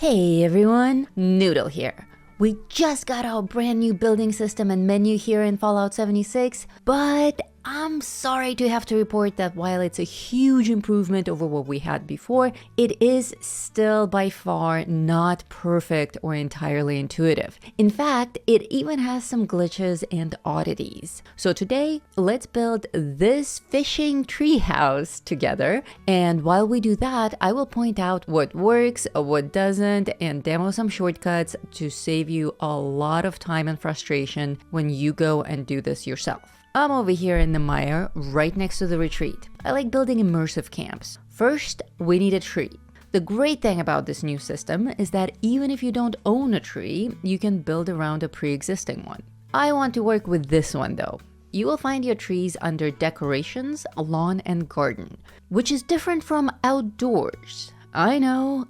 Hey everyone, Noodle here. We just got our brand new building system and menu here in Fallout 76, but I'm sorry to have to report that while it's a huge improvement over what we had before, it is still by far not perfect or entirely intuitive. In fact, it even has some glitches and oddities. So today, let's build this fishing treehouse together. And while we do that, I will point out what works, what doesn't, and demo some shortcuts to save you a lot of time and frustration when you go and do this yourself. I'm over here in the mire, right next to the retreat. I like building immersive camps. First, we need a tree. The great thing about this new system is that even if you don't own a tree, you can build around a pre-existing one. I want to work with this one though. You will find your trees under Decorations, Lawn and Garden, which is different from Outdoors. I know.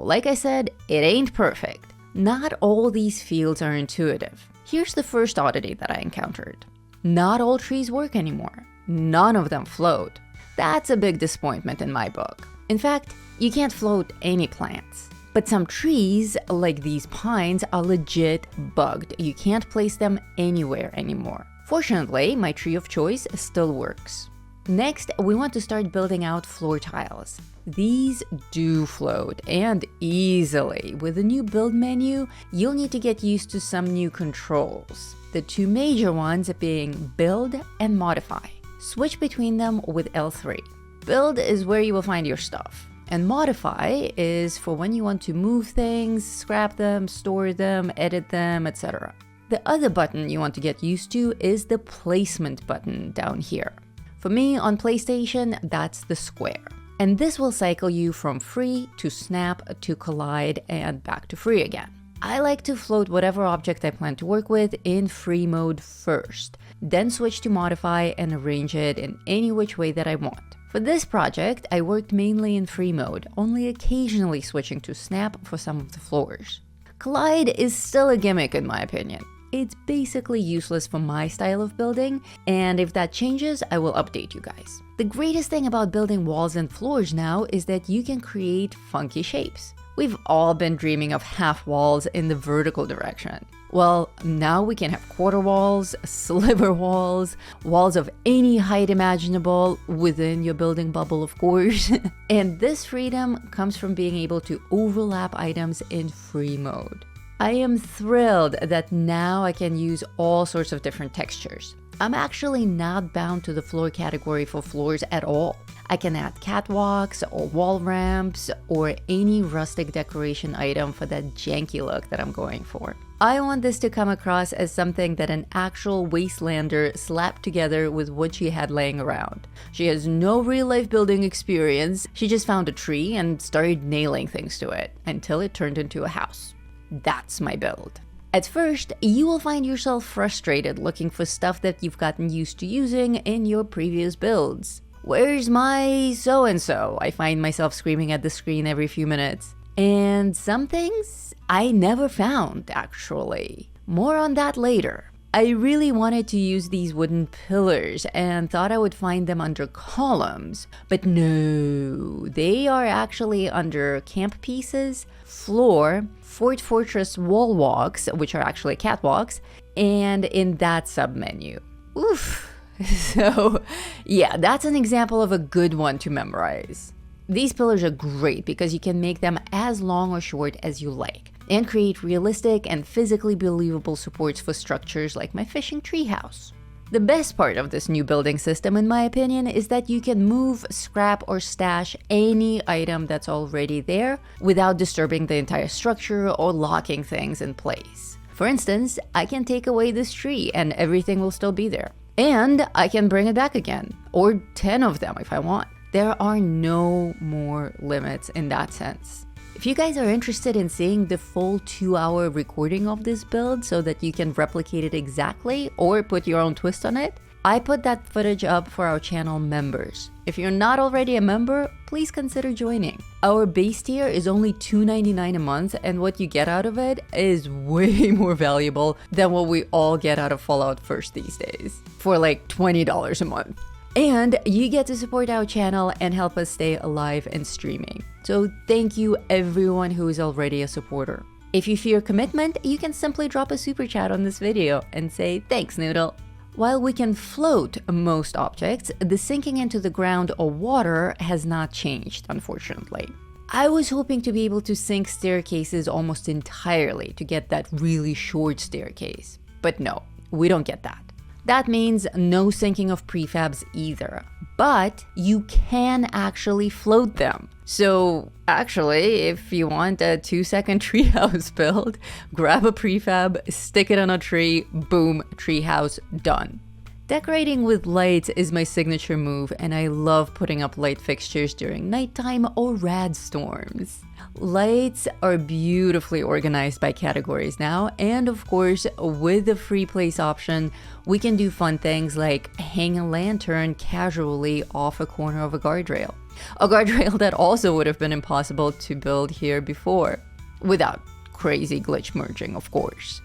Like I said, it ain't perfect. Not all these fields are intuitive. Here's the first oddity that I encountered. Not all trees work anymore. None of them float. That's a big disappointment in my book. In fact, you can't float any plants. But some trees, like these pines, are legit bugged. You can't place them anywhere anymore. Fortunately, my tree of choice still works. Next, we want to start building out floor tiles. These do float, and easily. With the new build menu, you'll need to get used to some new controls. The two major ones being Build and Modify. Switch between them with L3. Build is where you will find your stuff, and Modify is for when you want to move things, scrap them, store them, edit them, etc. The other button you want to get used to is the Placement button down here. For me, on PlayStation, that's the square. And this will cycle you from free to snap to collide and back to free again. I like to float whatever object I plan to work with in free mode first, then switch to modify and arrange it in any which way that I want. For this project, I worked mainly in free mode, only occasionally switching to snap for some of the floors. Collide is still a gimmick in my opinion. It's basically useless for my style of building, and if that changes, I will update you guys. The greatest thing about building walls and floors now is that you can create funky shapes. We've all been dreaming of half walls in the vertical direction. Well, now we can have quarter walls, sliver walls, walls of any height imaginable within your building bubble, of course. And this freedom comes from being able to overlap items in free mode. I am thrilled that now I can use all sorts of different textures. I'm actually not bound to the floor category for floors at all. I can add catwalks or wall ramps or any rustic decoration item for that janky look that I'm going for. I want this to come across as something that an actual wastelander slapped together with what she had laying around. She has no real-life building experience. She just found a tree and started nailing things to it until it turned into a house. That's my build. At first, you will find yourself frustrated looking for stuff that you've gotten used to using in your previous builds. Where's my so-and-so? I find myself screaming at the screen every few minutes. And some things I never found, actually. More on that later. I really wanted to use these wooden pillars and thought I would find them under columns, but no, they are actually under camp pieces, floor, Fort Fortress wall walks, which are actually catwalks, and in that submenu. Oof. So yeah, that's an example of a good one to memorize. These pillars are great because you can make them as long or short as you like and create realistic and physically believable supports for structures like my fishing treehouse. The best part of this new building system, in my opinion, is that you can move, scrap, or stash any item that's already there without disturbing the entire structure or locking things in place. For instance, I can take away this tree and everything will still be there. And I can bring it back again, or 10 of them if I want. There are no more limits in that sense. If you guys are interested in seeing the full 2-hour recording of this build so that you can replicate it exactly or put your own twist on it, I put that footage up for our channel members. If you're not already a member, please consider joining. Our base tier is only $2.99 a month, and what you get out of it is way more valuable than what we all get out of Fallout First these days, for like $20 a month. And you get to support our channel and help us stay alive and streaming. So thank you everyone who is already a supporter. If you fear commitment, you can simply drop a super chat on this video and say, thanks, Noodle. While we can float most objects, the sinking into the ground or water has not changed, unfortunately. I was hoping to be able to sink staircases almost entirely to get that really short staircase. But no, we don't get that. That means no sinking of prefabs either, but you can actually float them. So actually, if you want a 2-second treehouse build, grab a prefab, stick it on a tree, boom, treehouse done. Decorating with lights is my signature move, and I love putting up light fixtures during nighttime or rad storms. Lights are beautifully organized by categories now, and of course, with the free place option, we can do fun things like hang a lantern casually off a corner of a guardrail. A guardrail that also would have been impossible to build here before, without crazy glitch merging, of course.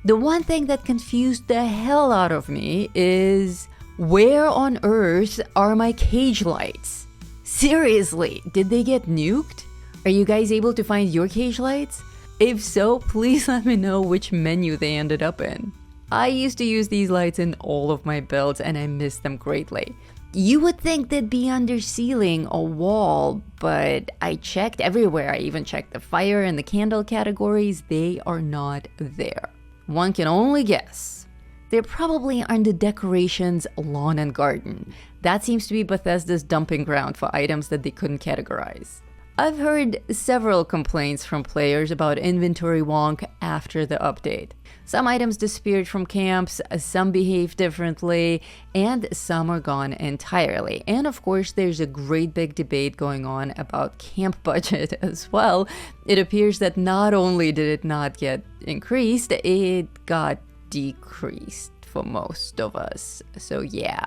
The one thing that confused the hell out of me is, where on earth are my cage lights? Seriously, did they get nuked? Are you guys able to find your cage lights? If so, please let me know which menu they ended up in. I used to use these lights in all of my builds and I miss them greatly. You would think they'd be under ceiling or wall, but I checked everywhere. I even checked the fire and the candle categories. They are not there. One can only guess. They're probably on the decorations, lawn and garden. That seems to be Bethesda's dumping ground for items that they couldn't categorize. I've heard several complaints from players about inventory wonk after the update. Some items disappeared from camps, some behave differently, and some are gone entirely. And of course, there's a great big debate going on about camp budget as well. It appears that not only did it not get increased, it got decreased for most of us. So yeah,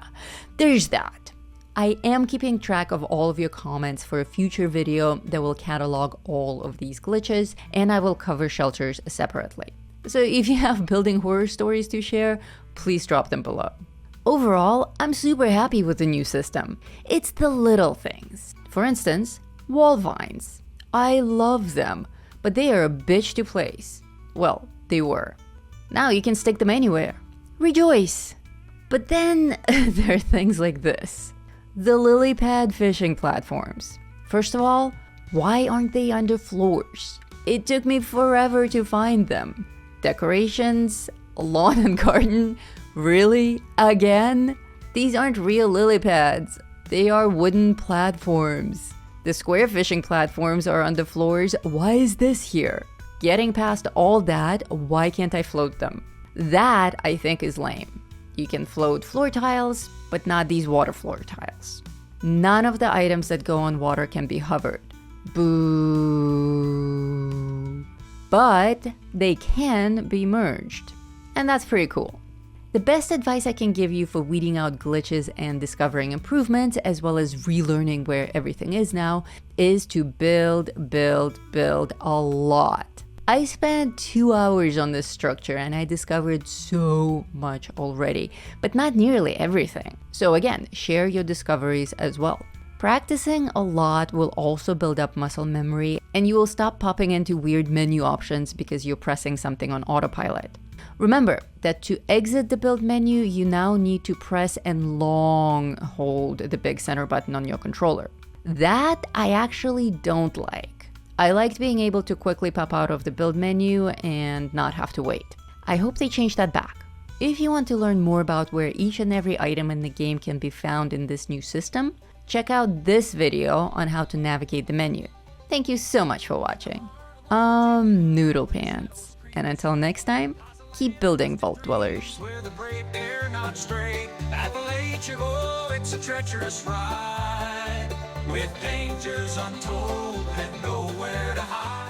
there's that. I am keeping track of all of your comments for a future video that will catalog all of these glitches, and I will cover shelters separately. So if you have building horror stories to share, please drop them below. Overall, I'm super happy with the new system. It's the little things. For instance, wall vines. I love them, but they are a bitch to place. Well, they were. Now you can stick them anywhere. Rejoice! But then there are things like this. The lily pad fishing platforms. First of all, why aren't they under floors? It took me forever to find them. Decorations, lawn and garden, really? Again? These aren't real lily pads. They are wooden platforms. The square fishing platforms are on the floors. Why is this here? Getting past all that, why can't I float them? That, I think, is lame. You can float floor tiles, but not these water floor tiles. None of the items that go on water can be hovered. Boo. But they can be merged, and that's pretty cool. The best advice I can give you for weeding out glitches and discovering improvements, as well as relearning where everything is now, is to build a lot. I spent 2 hours on this structure and I discovered so much already, but not nearly everything. So again, share your discoveries as well. Practicing a lot will also build up muscle memory, and you will stop popping into weird menu options because you're pressing something on autopilot. Remember that to exit the build menu, you now need to press and long hold the big center button on your controller. That I actually don't like. I liked being able to quickly pop out of the build menu and not have to wait. I hope they change that back. If you want to learn more about where each and every item in the game can be found in this new system, check out this video on how to navigate the menu. Thank you so much for watching. Noodle pants. And until next time, keep building vault dwellers. Where the brave dare not stray, Appalachia, it's a treacherous ride, with dangers untold and nowhere to hide.